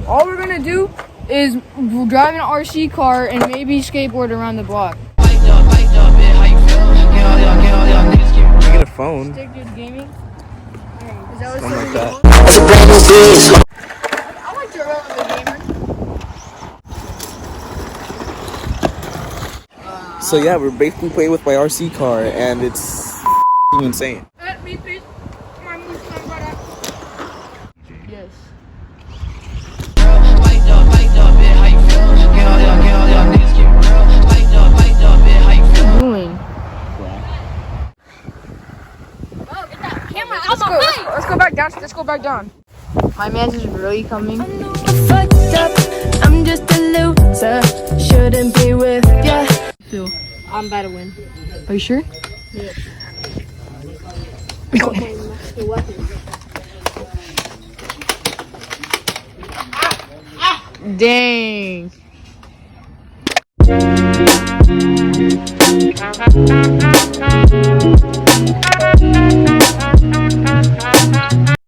All we're gonna do is drive an RC car and maybe skateboard around the block. You get a phone. Stick dude gaming. Is that what Something like that. I like to run with a gamer. So yeah, we're basically playing with my RC car, and it's insane. Let me please. Yes. Doing. Let's go back down. Let's go back down. My man's is really coming. Fucked up, I'm just a loser. Shouldn't be with ya. Phil, I'm about to win. are you sure? Yeah. Dang.